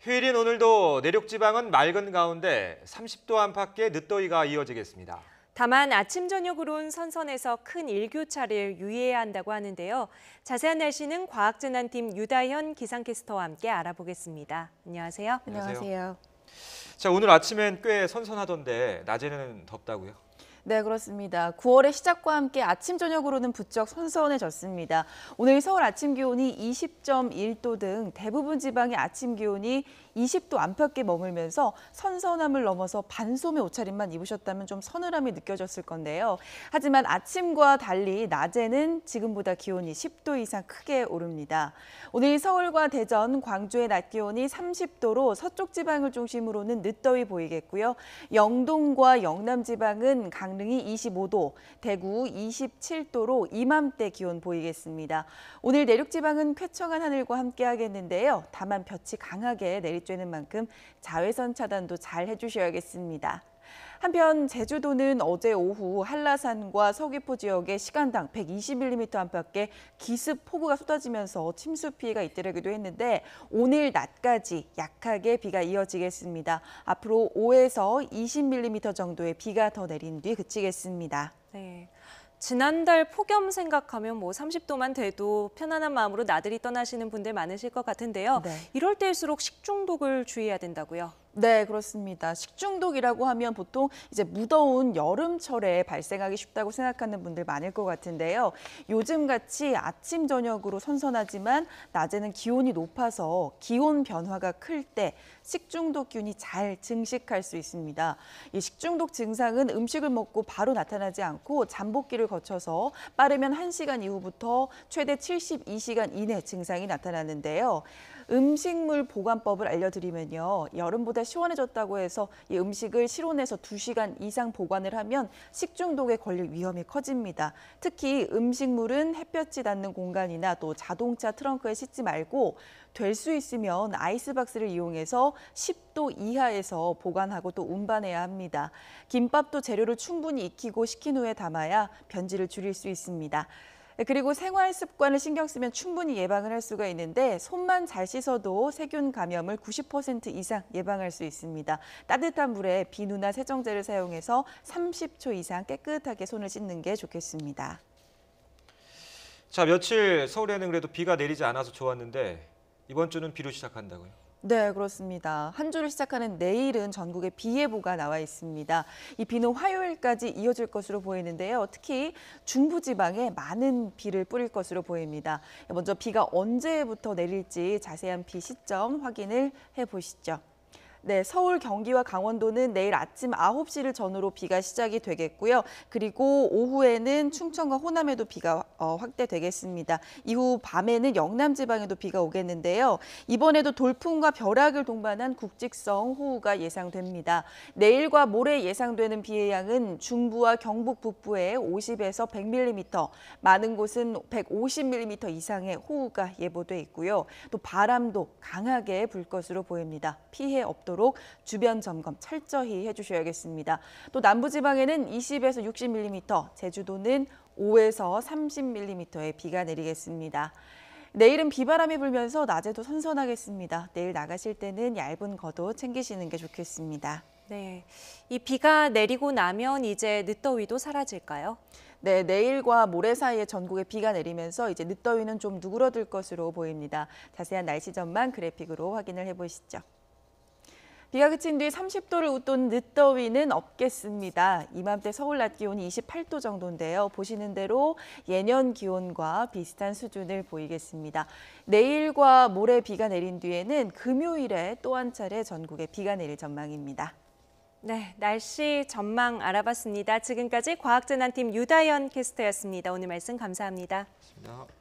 휴일인 오늘도 내륙 지방은 맑은 가운데 30도 안팎의 늦더위가 이어지겠습니다. 다만 아침 저녁으론 선선해서 큰 일교차를 유의해야 한다고 하는데요. 자세한 날씨는 과학재난팀 유다현 기상캐스터와 함께 알아보겠습니다. 안녕하세요. 안녕하세요. 자, 오늘 아침엔 꽤 선선하던데 낮에는 덥다고요? 네, 그렇습니다. 9월의 시작과 함께 아침 저녁으로는 부쩍 선선해졌습니다. 오늘 서울 아침 기온이 20.1도 등 대부분 지방의 아침 기온이 20도 안팎에 머물면서 선선함을 넘어서 반소매 옷차림만 입으셨다면 좀 서늘함이 느껴졌을 건데요. 하지만 아침과 달리 낮에는 지금보다 기온이 10도 이상 크게 오릅니다. 오늘 서울과 대전, 광주의 낮 기온이 30도로 서쪽 지방을 중심으로는 늦더위 보이겠고요. 영동과 영남 지방은 강릉이 25도, 대구 27도로 이맘때 기온 보이겠습니다. 오늘 내륙 지방은 쾌청한 하늘과 함께 하겠는데요. 다만 볕이 강하게 내리쬐는 만큼 자외선 차단도 잘 해주셔야겠습니다. 한편 제주도는 어제 오후 한라산과 서귀포 지역에 시간당 120mm 안팎의 기습 폭우가 쏟아지면서 침수 피해가 잇따르기도 했는데 오늘 낮까지 약하게 비가 이어지겠습니다. 앞으로 5에서 20mm 정도의 비가 더 내린 뒤 그치겠습니다. 네. 지난달 폭염 생각하면 30도만 돼도 편안한 마음으로 나들이 떠나시는 분들 많으실 것 같은데요. 네. 이럴 때일수록 식중독을 주의해야 된다고요. 네, 그렇습니다. 식중독이라고 하면 보통 이제 무더운 여름철에 발생하기 쉽다고 생각하는 분들 많을 것 같은데요. 요즘같이 아침, 저녁으로 선선하지만 낮에는 기온이 높아서 기온 변화가 클 때 식중독균이 잘 증식할 수 있습니다. 이 식중독 증상은 음식을 먹고 바로 나타나지 않고 잠복기를 거쳐서 빠르면 1시간 이후부터 최대 72시간 이내 증상이 나타나는데요. 음식물 보관법을 알려드리면요. 여름보다 시원해졌다고 해서 이 음식을 실온에서 2시간 이상 보관을 하면 식중독에 걸릴 위험이 커집니다. 특히 음식물은 햇볕이 닿는 공간이나 또 자동차 트렁크에 싣지 말고 될 수 있으면 아이스박스를 이용해서 10도 이하에서 보관하고 또 운반해야 합니다. 김밥도 재료를 충분히 익히고 식힌 후에 담아야 변질을 줄일 수 있습니다. 그리고 생활 습관을 신경 쓰면 충분히 예방을 할 수가 있는데 손만 잘 씻어도 세균 감염을 90% 이상 예방할 수 있습니다. 따뜻한 물에 비누나 세정제를 사용해서 30초 이상 깨끗하게 손을 씻는 게 좋겠습니다. 자, 며칠 서울에는 그래도 비가 내리지 않아서 좋았는데 이번 주는 비로 시작한다고요? 네, 그렇습니다. 한 주를 시작하는 내일은 전국에 비 예보가 나와 있습니다. 이 비는 화요일까지 이어질 것으로 보이는데요. 특히 중부지방에 많은 비를 뿌릴 것으로 보입니다. 먼저 비가 언제부터 내릴지 자세한 비 시점 확인을 해보시죠. 네, 서울, 경기와 강원도는 내일 아침 9시를 전후로 비가 시작이 되겠고요. 그리고 오후에는 충청과 호남에도 비가 확대되겠습니다. 이후 밤에는 영남 지방에도 비가 오겠는데요. 이번에도 돌풍과 벼락을 동반한 국직성 호우가 예상됩니다. 내일과 모레 예상되는 비의 양은 중부와 경북 북부에 50에서 100mm, 많은 곳은 150mm 이상의 호우가 예보돼 있고요. 또 바람도 강하게 불 것으로 보입니다. 피해 없도록 주변 점검 철저히 해주셔야겠습니다. 또 남부지방에는 20에서 60mm, 제주도는 5에서 30mm의 비가 내리겠습니다. 내일은 비바람이 불면서 낮에도 선선하겠습니다. 내일 나가실 때는 얇은 겉옷 챙기시는 게 좋겠습니다. 네, 이 비가 내리고 나면 이제 늦더위도 사라질까요? 네, 내일과 모레 사이에 전국에 비가 내리면서 이제 늦더위는 좀 누그러들 것으로 보입니다. 자세한 날씨 전망 그래픽으로 확인을 해보시죠. 비가 그친 뒤 30도를 웃돈 늦더위는 없겠습니다. 이맘때 서울 낮 기온이 28도 정도인데요. 보시는 대로 예년 기온과 비슷한 수준을 보이겠습니다. 내일과 모레 비가 내린 뒤에는 금요일에 또 한 차례 전국에 비가 내릴 전망입니다. 네, 날씨 전망 알아봤습니다. 지금까지 과학재난팀 유다현 캐스터였습니다. 오늘 말씀 감사합니다. 고맙습니다.